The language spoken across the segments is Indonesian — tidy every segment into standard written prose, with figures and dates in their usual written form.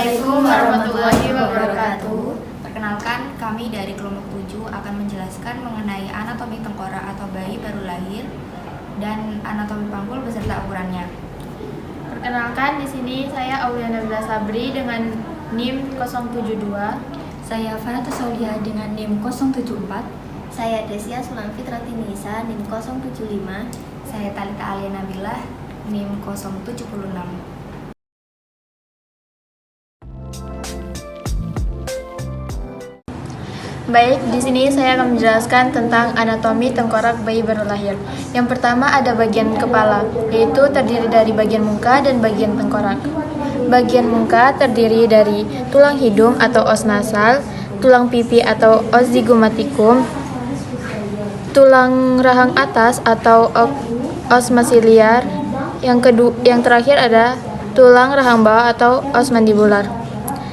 Assalamualaikum warahmatullahi wabarakatuh. Perkenalkan, kami dari kelompok 7 akan menjelaskan mengenai anatomi tengkorak atau bayi baru lahir dan anatomi panggul beserta ukurannya. Perkenalkan, di sini saya Auliana Nabila Sabri dengan NIM 072. Saya Farah Tasaulia dengan NIM 074. Saya Desia Sulam Fitrati Nisa NIM 075. Saya Talita Alia Nabila NIM 076. Baik, di sini saya akan menjelaskan tentang anatomi tengkorak bayi baru lahir. Yang pertama ada bagian kepala, yaitu terdiri dari bagian muka dan bagian tengkorak. Bagian muka terdiri dari tulang hidung atau os nasal, tulang pipi atau os zygomatikum, tulang rahang atas atau os maxilar. Yang terakhir ada tulang rahang bawah atau os mandibular.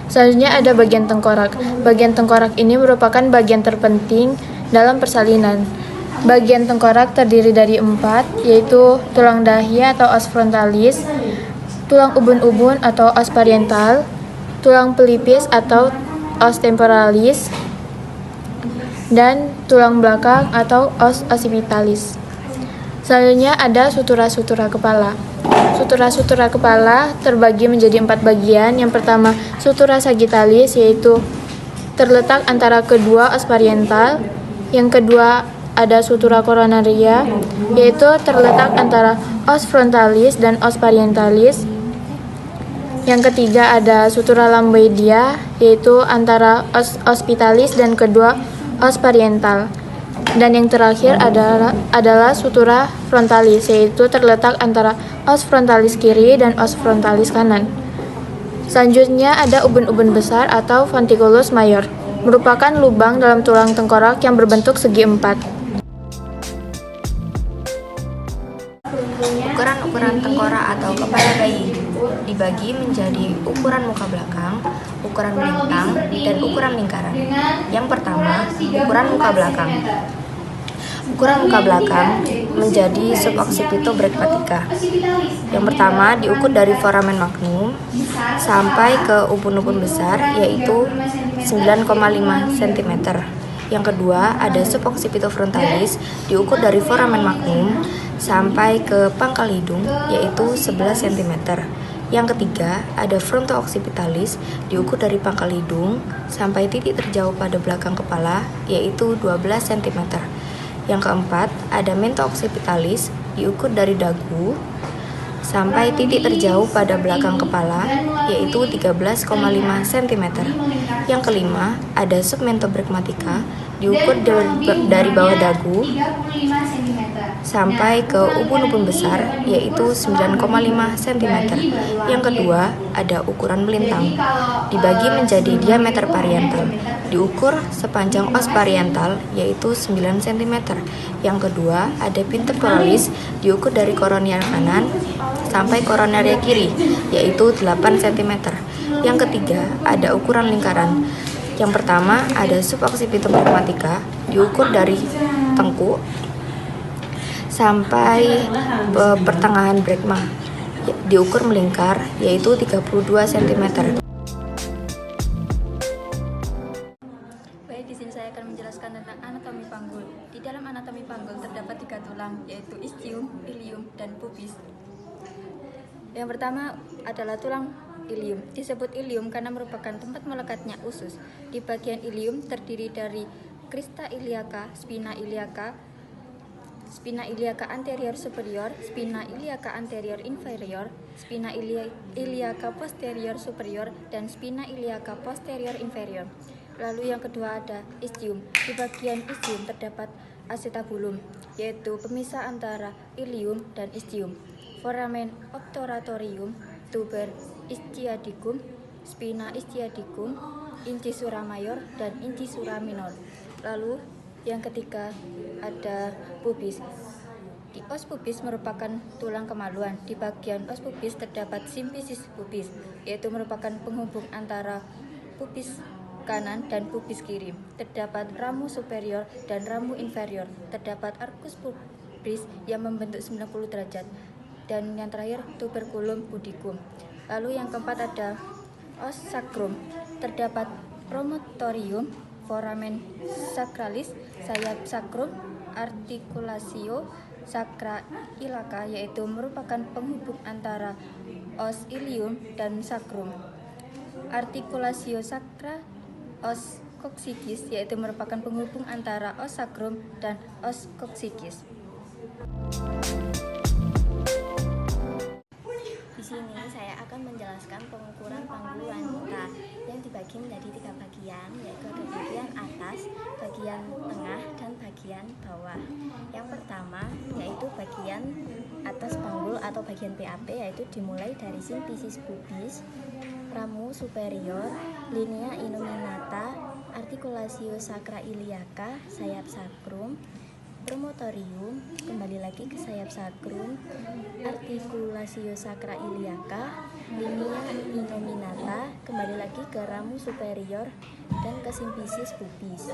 Selanjutnya ada bagian tengkorak. Bagian tengkorak ini merupakan bagian terpenting dalam persalinan. Bagian tengkorak terdiri dari 4, yaitu tulang dahi atau os frontalis, tulang ubun-ubun atau os parietal, tulang pelipis atau os temporalis, dan tulang belakang atau os occipitalis. Selanjutnya ada sutura-sutura kepala. Sutura-sutura kepala terbagi menjadi 4 bagian. Yang pertama, sutura sagittalis, yaitu terletak antara kedua os parietal. Yang kedua, ada sutura coronaria, yaitu terletak antara os frontalis dan os parietalis. Yang ketiga, ada sutura lamboidea, yaitu antara os occipitalis dan kedua os parietal. Dan yang terakhir adalah sutura frontalis, yaitu terletak antara os frontalis kiri dan os frontalis kanan. Selanjutnya ada ubun-ubun besar atau ventriculus major, merupakan lubang dalam tulang tengkorak yang berbentuk segi 4. Ukuran-ukuran tengkorak atau kepala bayi dibagi menjadi ukuran muka belakang, ukuran melintang, dan ukuran lingkaran. Yang pertama, ukuran muka belakang. Ukuran muka belakang menjadi suboccipitobregmatica. Yang pertama diukur dari foramen magnum sampai ke ubun-ubun besar, yaitu 9,5 cm. Yang kedua ada suboccipitofrontalis, diukur dari foramen magnum sampai ke pangkal hidung, yaitu 11 cm. Yang ketiga ada fronto-occipitalis, diukur dari pangkal hidung sampai titik terjauh pada belakang kepala, yaitu 12 cm. Yang keempat, ada mento-occipitalis, diukur dari dagu sampai titik terjauh pada belakang kepala, yaitu 13,5 cm. Yang kelima, ada submentobregmatica, diukur dari bawah dagu sampai ke ubun-ubun besar, yaitu 9,5 cm. Yang kedua, ada ukuran melintang, dibagi menjadi diameter parietal, diukur sepanjang os parietal, yaitu 9 cm. Yang kedua, ada pintemporalis, diukur dari koronia kanan sampai koronaria kiri, yaitu 8 cm. Yang ketiga, ada ukuran lingkaran. Yang pertama, ada suboccipitobregmatica, diukur dari tengkuk sampai pertengahan bregma, diukur melingkar, yaitu 32 cm. Baik, di sini saya akan menjelaskan tentang anatomi panggul. Di dalam anatomi panggul terdapat 3 tulang, yaitu ischium, ilium, dan pubis. Yang pertama adalah tulang ilium. Disebut ilium karena merupakan tempat melekatnya usus. Di bagian ilium terdiri dari crista iliaca, spina iliaca anterior superior, spina iliaca anterior inferior, spina iliaca posterior superior, dan spina iliaca posterior inferior. Lalu yang kedua ada ischium. Di bagian ischium terdapat acetabulum, yaitu pemisah antara ilium dan ischium. Foramen obturatorium, tuber ischiadicum, spina ischiadicum, incisura mayor, dan incisura minor. Lalu yang ketiga ada pubis. Di os pubis merupakan tulang kemaluan. Di bagian os pubis terdapat simfisis pubis, yaitu merupakan penghubung antara pubis kanan dan pubis kiri. Terdapat ramu superior dan ramu inferior. Terdapat arcus pubis yang membentuk 90 derajat. Dan yang terakhir tuberculum pudicum. Lalu yang keempat ada os sacrum. Terdapat promontorium, foramen sacralis, sayap sacrum, articulatio sacra iliaca, yaitu merupakan penghubung antara os ilium dan sacrum. Articulatio sacra os coccygeus, yaitu merupakan penghubung antara os sacrum dan os coccygeus. Di sini saya akan menjelaskan pengukuran panggul wanita yang dibagi menjadi 3 bagian, yaitu ada bagian atas, bagian tengah, dan bagian bawah. Yang pertama yaitu bagian atas panggul atau bagian PAP, yaitu dimulai dari simfisis pubis, ramus superior, linea innominata, articulatio sacra iliaca, sayap sacrum, promontorium, kembali lagi ke sayap sacrum, articulatio sacra iliaca, linea innominata, kembali lagi ke ramus superior dan ke simfisis pubis.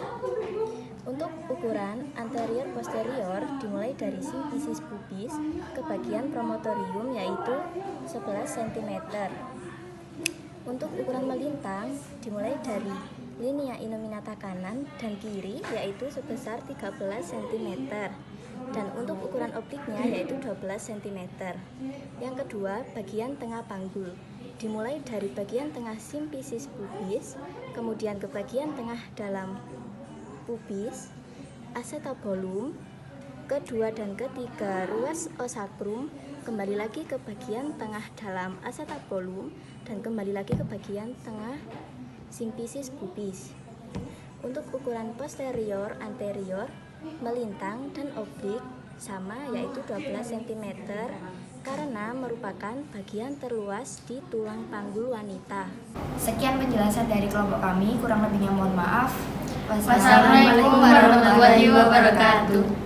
Untuk ukuran anterior posterior dimulai dari simfisis pubis ke bagian promontorium, yaitu 11 cm. Untuk ukuran melintang dimulai dari linea innominata kanan dan kiri, yaitu sebesar 13 cm, dan untuk ukuran optiknya yaitu 12 cm. Yang kedua, bagian tengah panggul dimulai dari bagian tengah simfisis pubis, kemudian ke bagian tengah dalam pubis, acetabulum, kedua dan ketiga ruas os sacrum, kembali lagi ke bagian tengah dalam acetabulum, dan kembali lagi ke bagian tengah simfisis pubis. Untuk ukuran posterior, anterior, melintang, dan oblik sama, yaitu 12 cm, karena merupakan bagian terluas di tulang panggul wanita. Sekian penjelasan dari kelompok kami, kurang lebihnya mohon maaf. Wassalamualaikum warahmatullahi wabarakatuh.